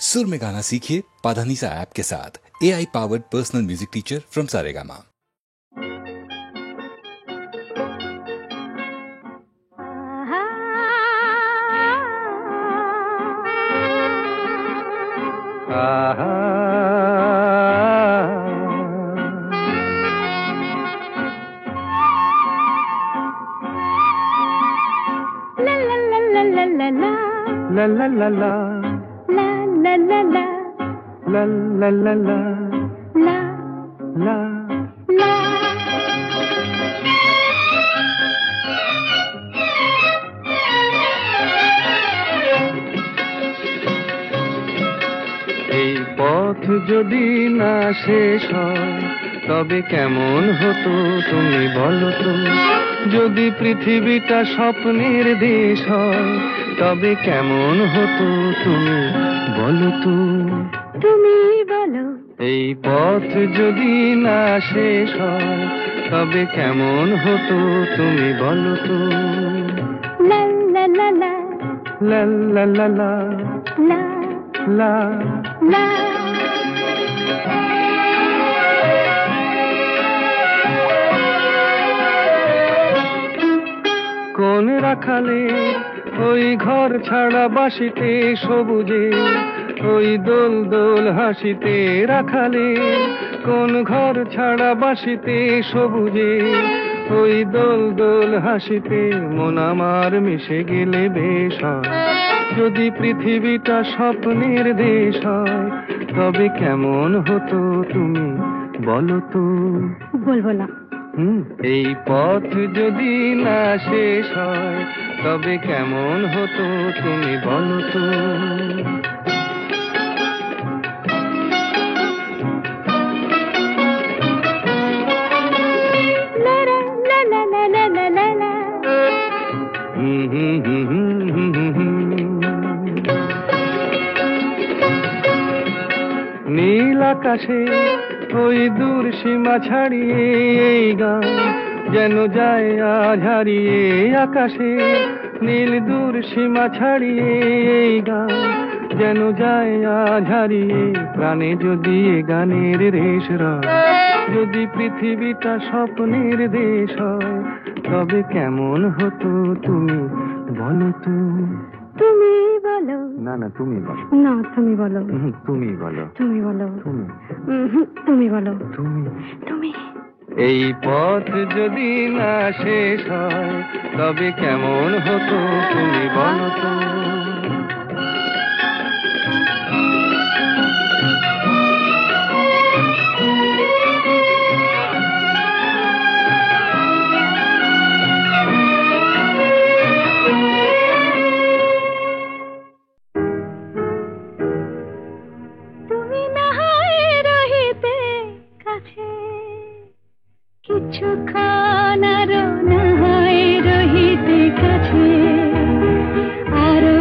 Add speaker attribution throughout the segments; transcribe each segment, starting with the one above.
Speaker 1: सुर में गाना सीखिए पाधानीसा ऐप के साथ। AI powered personal music teacher from Saregama.
Speaker 2: La la la la la la la la la la la la la la এই পথ যদি না শেষ হয় তবে কেমন হতো তুমি বলো তো। যদি পৃথিবীটা স্বপ্নের দেশ হয় তবে কেমন হতো তুমি বলো তো। তুমি বলো। এই পথ যদি না শেষ হয় তবে কেমন হতো তুমি বলো তো। লা লা লা লা লা লা লা লা লা লা লা। কোন রাখালে ওই ঘর ছাড়া বাসিতে সবুজে ওই দোল দোল হাসিতে রাখালে কোন ঘর ছাড়া বাসিতে সবুজে ওই দোল দোল হাসিতে মন আমার মিশে গেলে বেশ হয়। যদি পৃথিবীটা স্বপ্নের দেশ হয় তবে কেমন হতো তুমি বলো তো। বলবো না। এই পথ যদি না শেষ হয় তবে কেমন হতো তুমি বলো তো। নীল আকাশে ওই দূর সীমা ছাড়িয়ে এই গান যেন যায় আজ হারিয়ে। আকাশে নীল দূর সীমা ছাড়িয়ে এই গান যেন যায় আজ হারিয়ে। প্রাণে যদি এ গানের রেশ রয় যদি পৃথিবীটা স্বপ্নের দেশ হয় তবে কেমন হতো তুমি বলো তো। তুমি বলো। না না তুমি বলো। না তুমি বলো। তুমি বলো। তুমি বলো। তুমি তুমি বলো। তুমি তুমি। এই পথ যদি না শেষ হয় তবে কেমন হতো তুমি বলো তো। কিছুক্ষণ আরো না হয় রহিতে কাছে আরো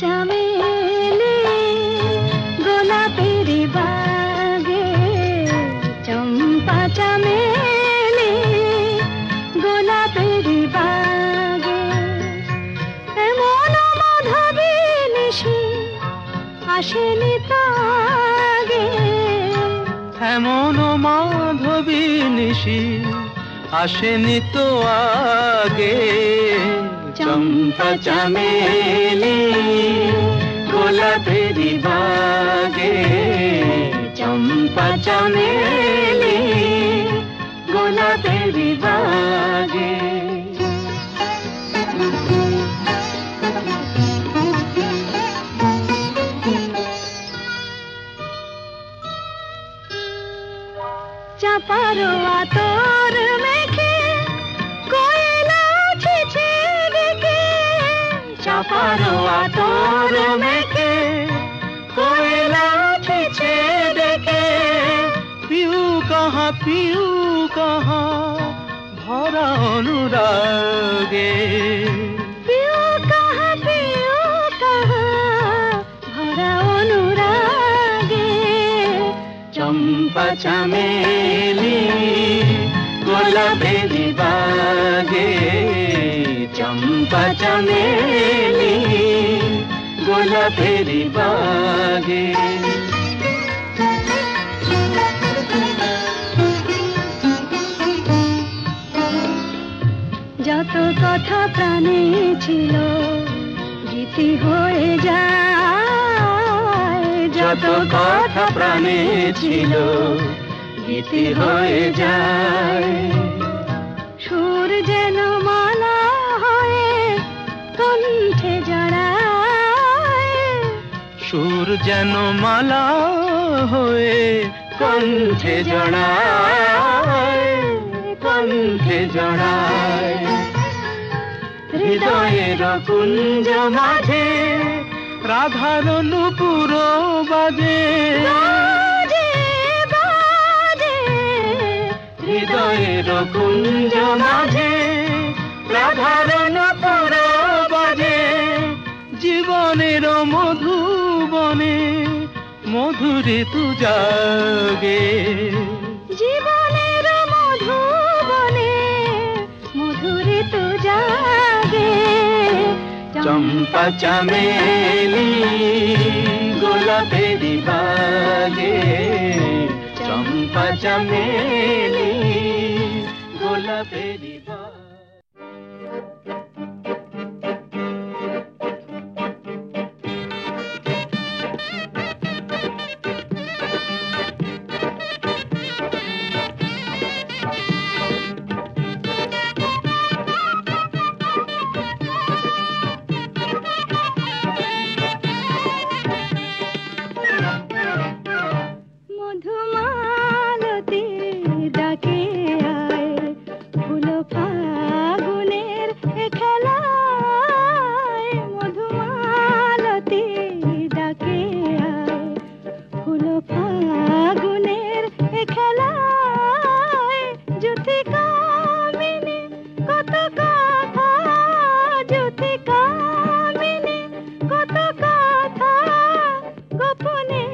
Speaker 3: চামেলি গোলাপের বাগে, চম্পা চামেলি গোলাপের বাগে, এমন মাধবী নিশি আসেনি তো আগে,
Speaker 2: এমন মাধবী নিশি আসেনি তো আগে। চম্পা চামেলি গোলাপের বাগে, চম্পা চামেলি গোলাপের বাগে।
Speaker 3: চাপার আতর মেখে কোয়েলা ছেছে ডেকে,
Speaker 2: চাপার আতর মেখে কোয়েলা ছেছে ডেকে, পিউ কাহা ভরা অনুরাগে,
Speaker 3: পিউ কাহা ভরা অনুরাগে।
Speaker 2: চম্পা চামেলি গোলাপের বাগে, চম্পা চামেলি গোলাপের বাগে।
Speaker 3: যত কথা প্রাণে ছিল গীতি হয়ে যায়,
Speaker 2: যত কথা প্রাণে ছিল গীতি হয়ে যায়।
Speaker 3: সুর যেন মালা হয়ে কণ্ঠে জড়ায়,
Speaker 2: সুর যেন মালা হয়ে কণ্ঠে জড়ায়, কণ্ঠে জড়ায়। হৃদয়ের কুঞ্জ মাঝে রাধার নূপুর বাজে,
Speaker 3: বাজে বাজে।
Speaker 2: হৃদয়ের কুঞ্জ মাঝে রাধার নূপুর বাজে। জীবনের মধুবনে মধুরে তু জাগে,
Speaker 3: জীবনের মধুবনে মধুরে তো জাগে।
Speaker 2: চম্পা চামেলি গোলাপের বাগে, চম্পা চামেলি গোলাপের বাগে।
Speaker 3: মধুমালতী ডাকে আয়, ফুল ফাগুনের খেলায়। মধুমালতী ডাকে আয়, ফুল ফাগুনের খেলায়। জ্যোতি কামিনী কত কথা, জ্যোতি কামিনী কত কথা গোপনে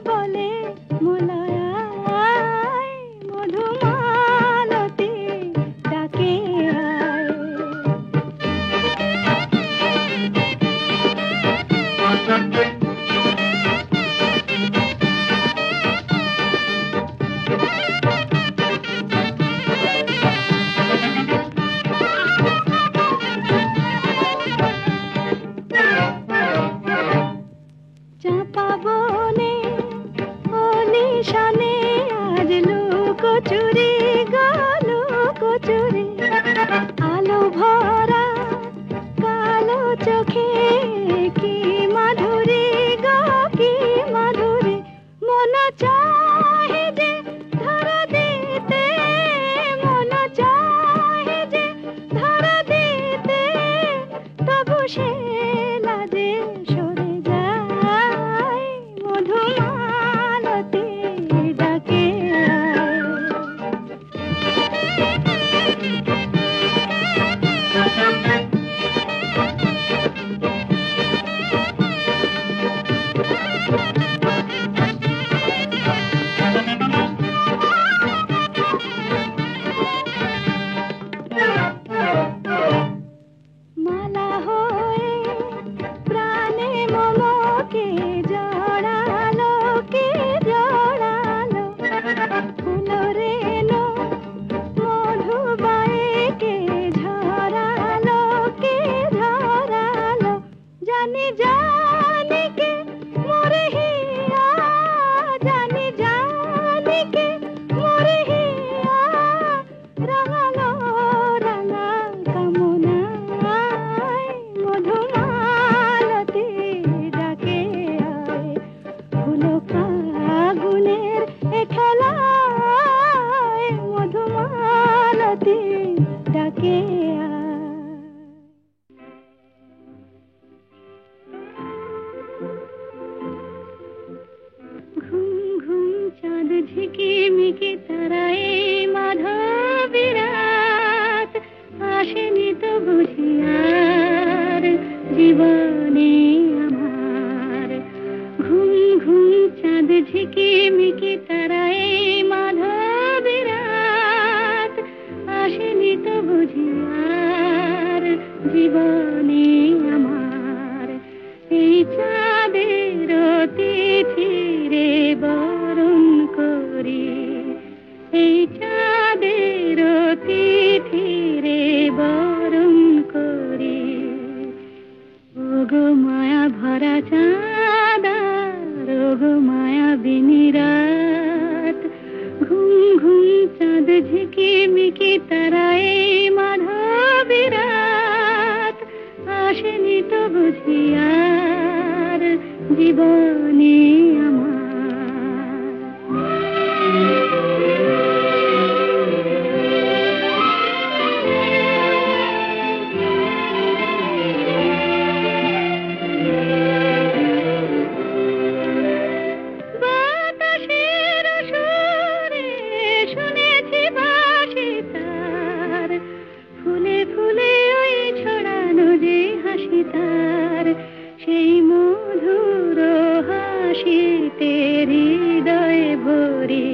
Speaker 3: বলে মোলায়। মধুমালতী ডাকে আয়। চাপা বনে নিশানে আজ লুকোচুরি গো লুকোচুরি। আলো ভরা কালো চোখে কি মাধুরী গো কি মাধুরী। মন চাহে যে ধরা দিতে, মন চাহে যে ধরা দিতে, তবু সে লাজে সরে যায়। মধুমালতী ডাকে আয়। जाने के मोरे हिया जाने जाने के मोरे हिया रंगालो रंगा कामनाय मधुमालती डाके आए ফুলো ফাগুনের এ খেলায় মধুমালতি ডাকে ঘুম ঘুম চাঁদ ঝিকিমিকি তারায় মাধবী রাত আসেনি তো বুঝি আর জীবনে আমার ঘুম ঘুম চাঁদ ঝিকিমিকি তারায় মাধবী রাত আসেনি তো বুঝি আর জীবনে আমার এই চাঁদের তিথিরে বরণ করি এই চাঁদের তিথিরে বরণ করি ওগো মায়া ভরা চাঁদা ওগো মায়া বিনি রাত ঘুম ঘুম চাঁদ ঝিকিমিকি তারায় মাধবী রাত আসেনি তো বুঝি আর জীবনে আমার সেই মধুর হাসিতে হৃদয়ে ভরে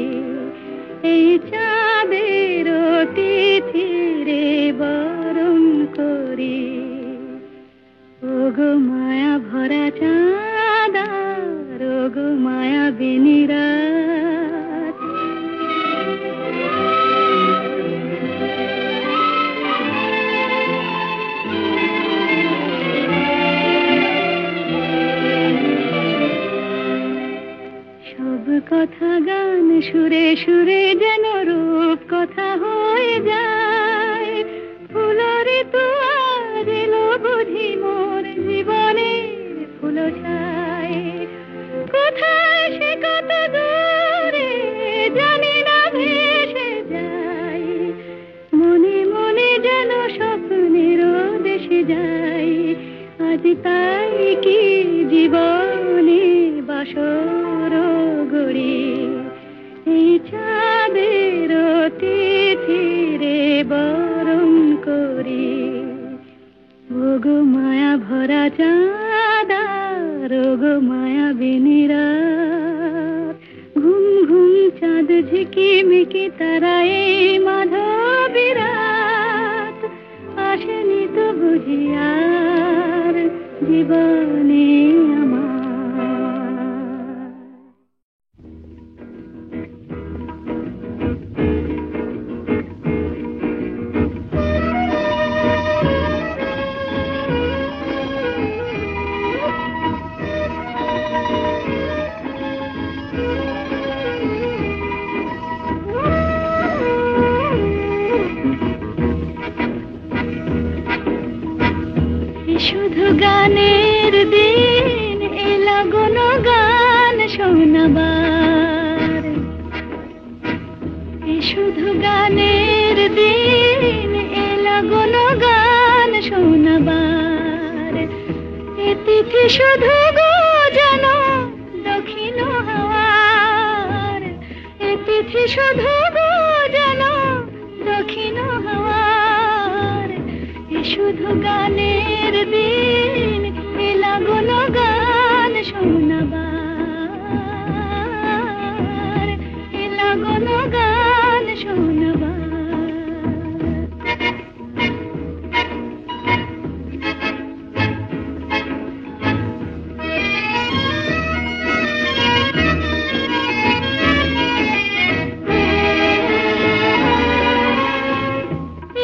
Speaker 3: এই চাঁদের তিথিরে বরণ করি ওগো মায়া ভরা চাঁদা ওগো মায়া বিনি রাত কথা গান সুরে সুরে যেন রূপ কথা হয়ে যায় ফুলরে তো আজ এলো বুঝি মোর জীবনের ফুল ছায় কোথায় সে কত দূরে জানি না ভেসে যায় মনে মনে যেন স্বপ্নের দেশে যায় আজ তাই কি জীবনে বাসর গড়ি এই চাঁদের তিথিরে বরণ করি ওগো মায়া ভরা চাঁদা ওগো মায়া বিনি রাত ঘুম ঘুম চাঁদ ঝিকিমিকি তারায় মাধবী রাত আসেনি তো বুঝি আর জীবনে আমার শুধু গানের দিন এলা গুণ গান শোনাবার শুধু গানের দিন এলা গুণ গান শোনাবার এ তিথি শুধু গো যেন দক্ষিণ হাওয়ার এ তিথি শুধু গো যেন দক্ষিণ হাওয়ার শুধু গানের দিন এলা গুণ গান শোনাবার এলা গুণ গান শোনাবার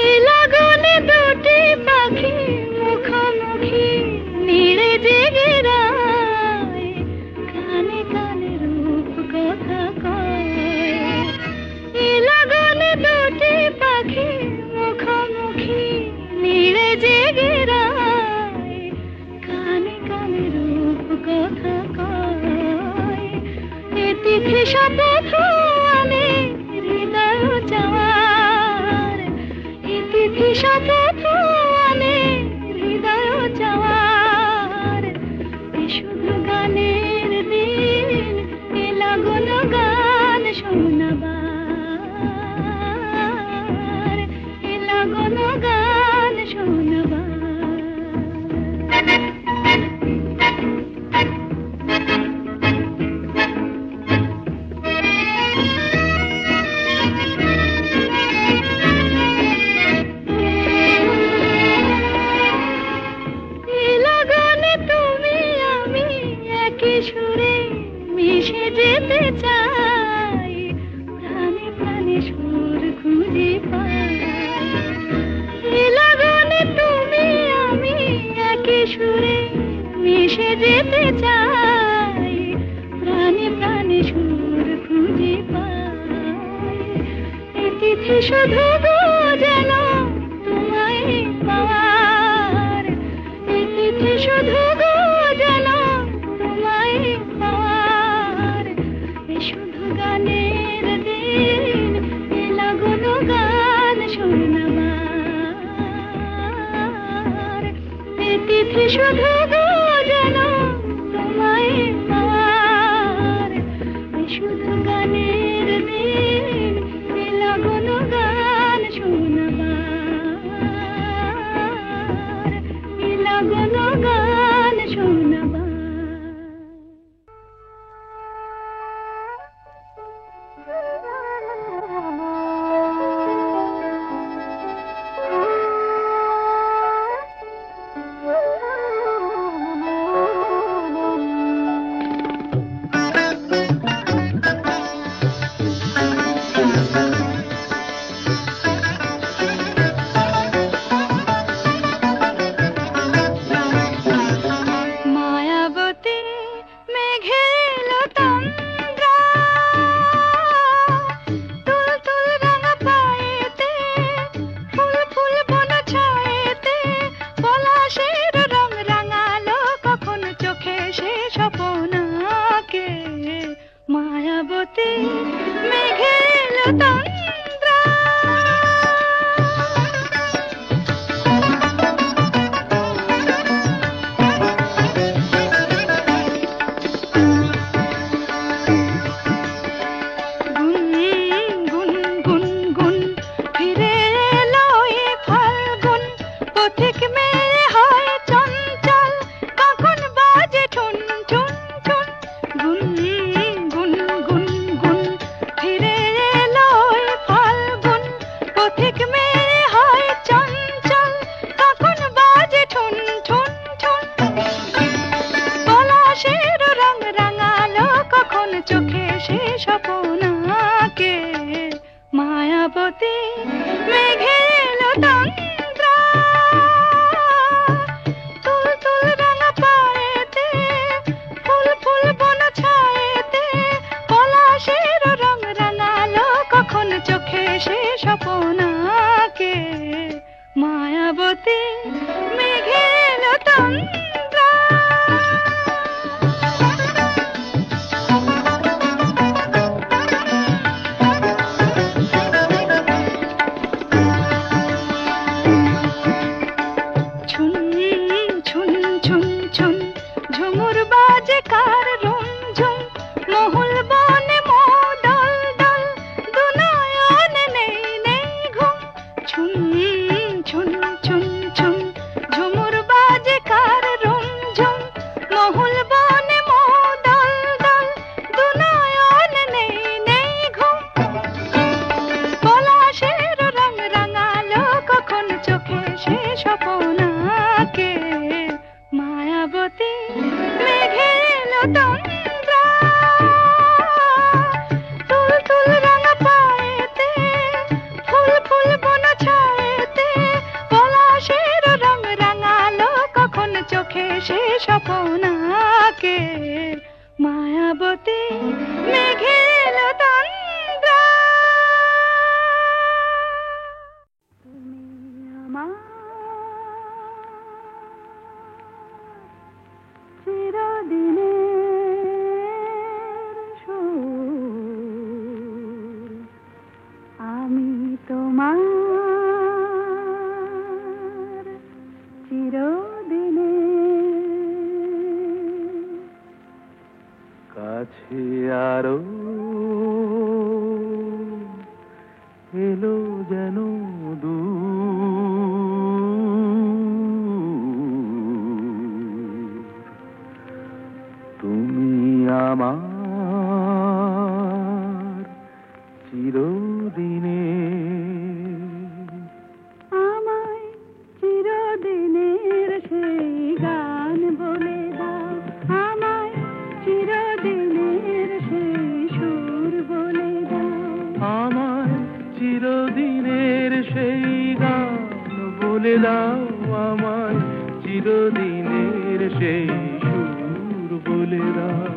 Speaker 3: এলা গুণে দুটি পাখি মুখ শপথ আমি হৃদয় চাওয়ার, ইতিথি শপথ আমি হৃদয় চাওয়ার। এ শুধু গানের দিন, এ লাগন গান শোনাবার, এ লাগন গান শোনাবার। সুরে মিশে যেতে চাই, প্রাণে প্রাণে সুর খুঁজে পাই। এ লগনে তুমি আমি একই সুরে মিশে যেতে চাই, প্রাণে প্রাণে সুর খুঁজে পাই। এ তিথি শুধু গো যেন তোমায় পাওয়ার, এ তিথি শুধু গো যেন পাওয়ার। এ শুধু গানের দিন, এ লাগন গান শোনাবার। এ তিথি শুধু গো যেন তোমায় পাওয়ার, এ শুধু গানের দিন, এ লাগন গান শোনাবার, এ লাগন গান শোনাবার।
Speaker 2: চিরদিনের সুর
Speaker 3: চিরদিনে
Speaker 2: কাছে আরো এলো যেন দূর তুমি আমার চিরদিনে
Speaker 3: আমায় চিরদিনের সেই গান বলে দাও আমায় চিরদিনের সেই সুর বলে দাও
Speaker 2: আমায় চিরদিনের সেই গান বলে দাও আমায় চিরদিনের সেই সুর বলে দাও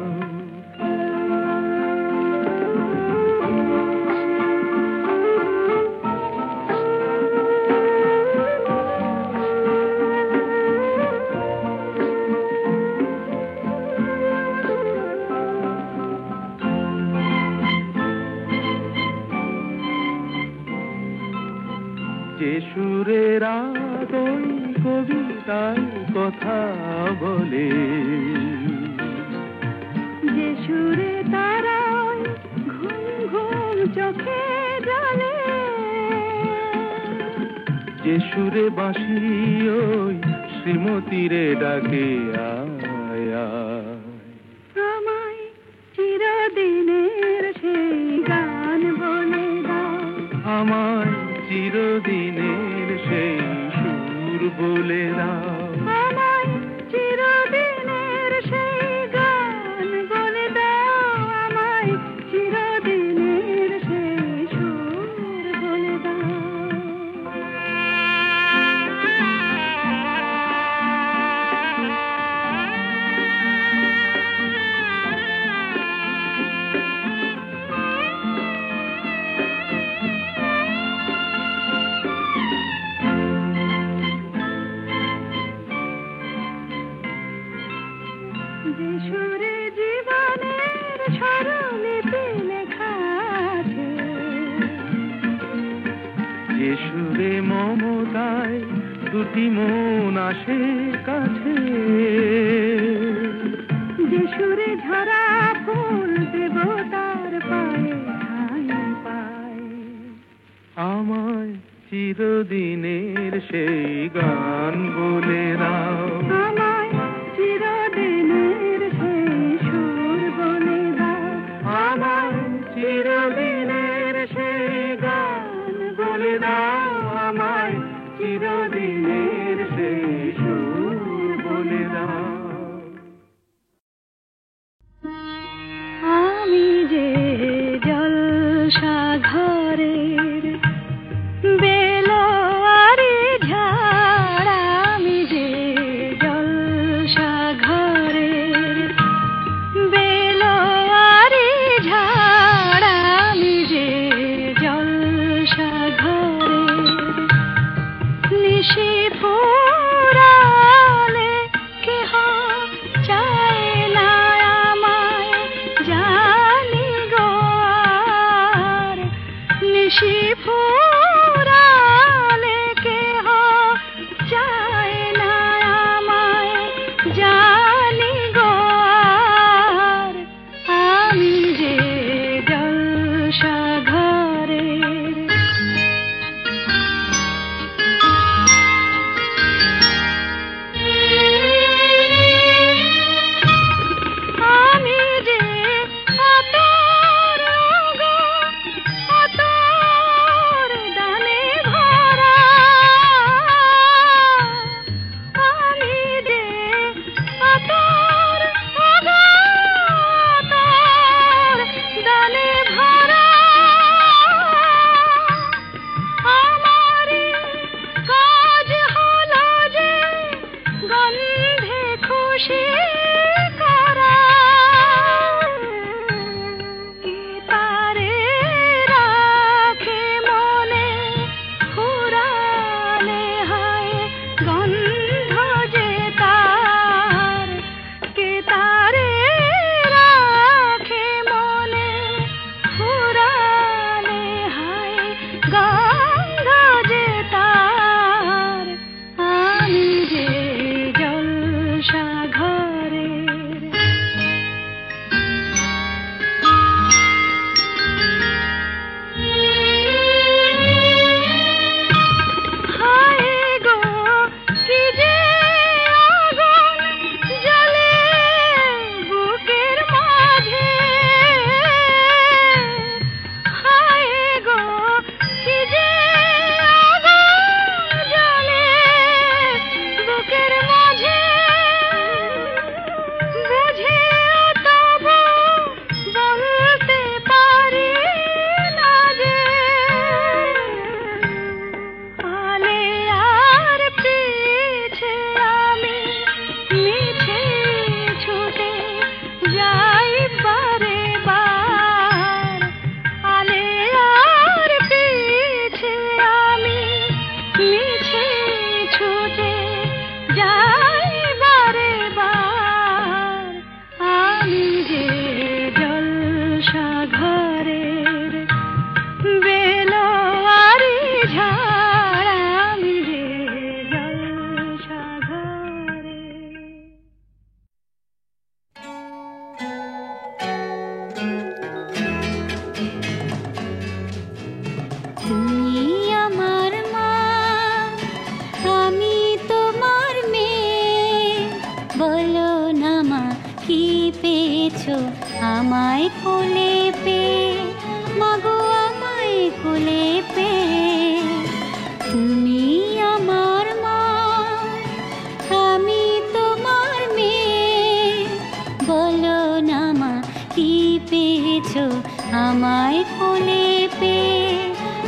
Speaker 2: যে সুরের আদই কবিতায় কথা বলে
Speaker 3: যে সুরে তারায় ঘুম ঘুম চোখে জলে
Speaker 2: যে সুরে বাঁশি ওই শ্রীমতীরে ডাকে আয় আয়
Speaker 3: আমায় চিরদিনের সেই গান বলে দাও
Speaker 2: আমায় চিরদিনের সেই সুর বলে দাও
Speaker 3: আমায় চিরদিনের সেই গান বলে দাও আমায় চিরদিনের সেই সুর বলে দাও যে সুরে জীবনের স্বরলিপি লেখা আছে
Speaker 2: যে সুরে মমতায় দুটি মন আসে কাছে
Speaker 3: যে সুরে ঝরা ফুল দেবতার পায়ে ঠাঁই পায়
Speaker 2: আমায় চিরদিনের সেই গান বলে দাও
Speaker 3: আমায় চিরদিনের সেই সুর বলে দাও
Speaker 2: আমায় চিরদিনের সেই গান বলে দাও আমায় চিরদিনের সেই সুর বলে দাও
Speaker 3: আমি যে জলসা ঘরের বেলোয়ারি ঝাড় আমি যে জলসা ঘরের বেলোয়ারি ঝাড় আমি যে জলসা ঘরের নিশি ফুরালে কেহ চায় না আমায় জানি গো আর নিশি ফুরালে কেহ চায় না আমায় জানি গো আর আমি যে জলসা ঘরের আমি যে আতর গো আতর দানে ভরা আমি যে আতর গো আতর দানে ভরা আমারই কাজ হলো যে গন্ধে খুশি করা কি তারে রাখে মনে ফুরালে হয় গন্ধ যে তার কে তারে রাখে মনে ফুরালে হয় গন্ধ যে তার আমি যে বলো না মা কি পেয়েছো আমায় কোলে পেয়ে, মাগো আমায় কোলে পেয়ে। তুমি আমার মা, আমি তোমার মেয়ে, বলো না মা কি পেয়েছো আমায় কোলে পেয়ে,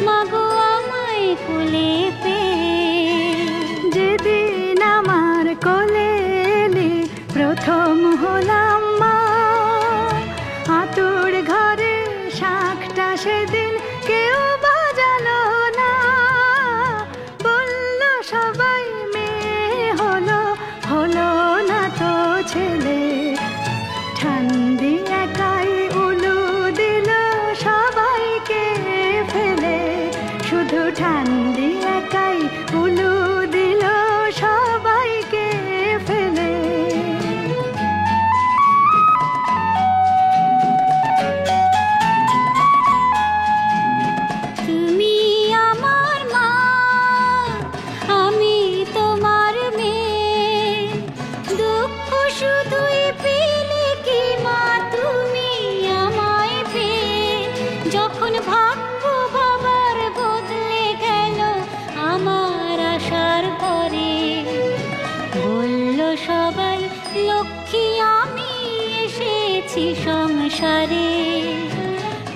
Speaker 3: মাগো আমায় কোলে পেয়ে।
Speaker 4: যেদিন আমার কোলে এলে প্রথম হলাম মা, আতুর ঘরে শাঁখটা সেদিন কেউ বাজালো না। বলল সবাই মেয়ে হলো, হলো না তো ছেলে। ঠান্ডি একাই উলু দিল সবাইকে ফেলে, শুধু ঠান্ডি একাই উলু দিল সবাইকে ফেলে।
Speaker 3: তুমি আমার মা, আমি তোমার মেয়ে, দুঃখ শুধুই পেলে কি মা তুমি আমায় পেয়ে। যখন ভাগ্য বাবার বদলে গেল আমার আশার পরে, বলল সবাই লক্ষ্মী আমি এসেছি সংসারে।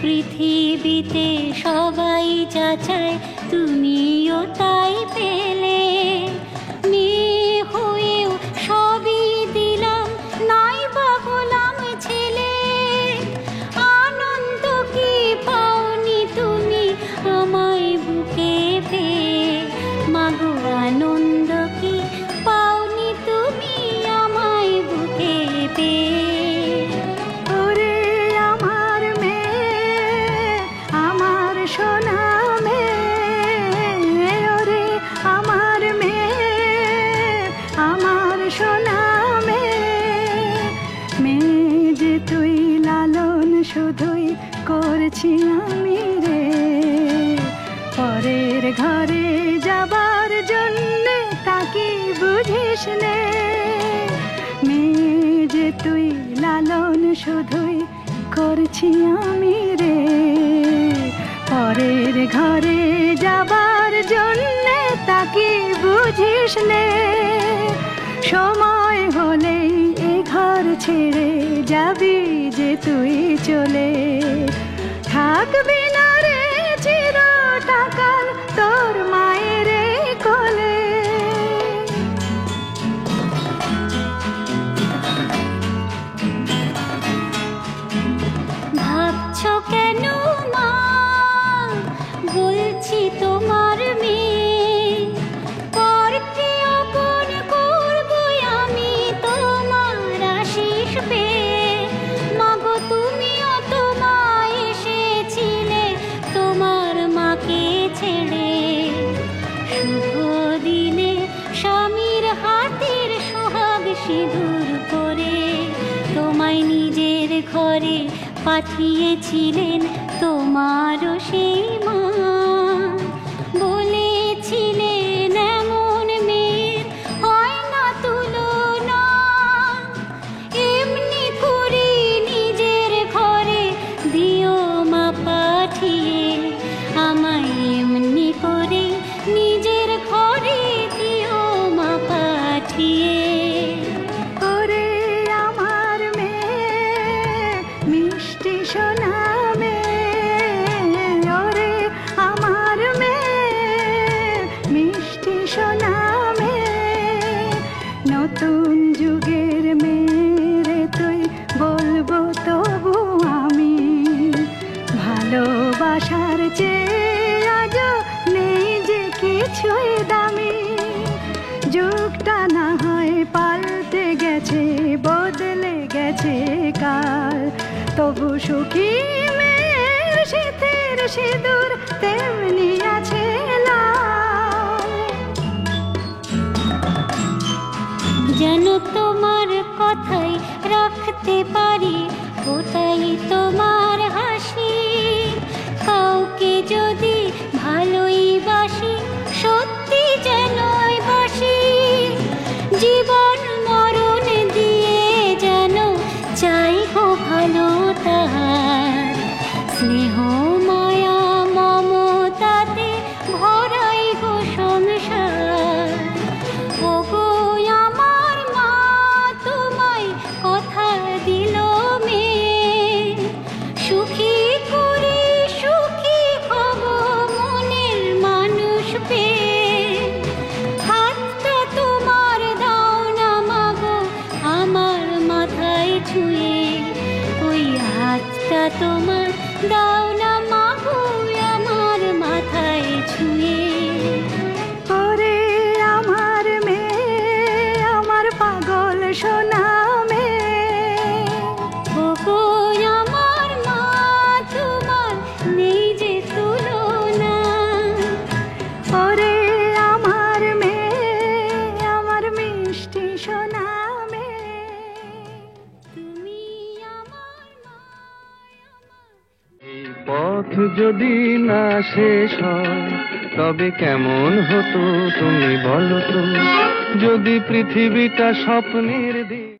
Speaker 3: পৃথিবীতে সবাই যা চায় তুমিও তাই পেলে, মেয়ে হয়েও সবই দিলাম, নাই বা হলাম ছেলে। আনন্দ কি পাওনি তুমি আমায় বুকে পেয়ে, মাগো আনন্দ কি পাওনি তুমি আমায় বুকে পেয়ে।
Speaker 4: ওরে আমার মেয়ে, আমার সোনা মেয়ে, ওরে আমার মেয়ে, আমার সোনা মেয়ে। মেয়ে যে তুই লালন শুধুই করছি আমি রে, পরের ঘরে যাবার জন্যে তাকে বুঝিস নে। মেয়ে যে তুই লালন শুধুই করছি আমি রে, পরের ঘরে যাবার জন্যে তাকে বুঝিস নে। সময় হলেই এ ঘর ছেড়ে যাবি যে তুই চলে, থাকবি না রে চিরটাকাল তোর মায়ের কোলে।
Speaker 3: ভাবছো কেন মা, বলছি তোমার মেয়ে, পরকে অপন করবো আমি তোমার আশিস পেয়ে। মাগো তুমিও তো মা এসেছিলে তোমার মাকে ছেড়ে, শুভ দিনে স্বামীর হাতের সোহাগ সিঁদুর করে, তোমায় নিজের ঘরে পাঠিয়েছিলেন তোমারও সেই মা। বলেছিলেন এমন মেয়ের হয় না তুলনা, এমনি করে নিজের ঘরে দিও মা পাঠিয়ে, আমায় এমনি করে নিজের ঘরে দিও মা পাঠিয়ে।
Speaker 4: ওরে আমার মেয়ে, মিষ্টি সোনা মেয়ে, ওরে আমার মেয়ে, মিষ্টি সোনা মেয়ে। নতুন যুগের মেয়ে তুই বলবো তবু আমি, ভালোবাসার চেয়ে আজ নেই যে কিছুই দামি। যুগটা না হয় পাল্টে গেছে, বদলে গেছে কাল, তবু সুখী মেয়ের শীতের সিঁদুর তেমনি আছে লাল।
Speaker 3: যেন তোমার কথাই রাখতে পারি, ওটাই তোমার হাসি। কাউকে যদি ভালোই বাসি, সত্যি যেন বাসি। জীবন মরণ দাও না মাগো আমার মাথায় ছুঁয়ে।
Speaker 4: ওরে আমার মেয়ে, আমার পাগল সোনা মেয়ে,
Speaker 3: ওগো আমার মা, তোমার নেই যে তুলনা।
Speaker 4: ওরে আমার মেয়ে, আমার মিষ্টি সোনা মেয়ে,
Speaker 3: তুমি আমার মা,
Speaker 2: এই পথ যদি না শেষ হয় তবে কেমন হতো তুমি বলো তো, যদি পৃথিবীটা স্বপ্নের দিন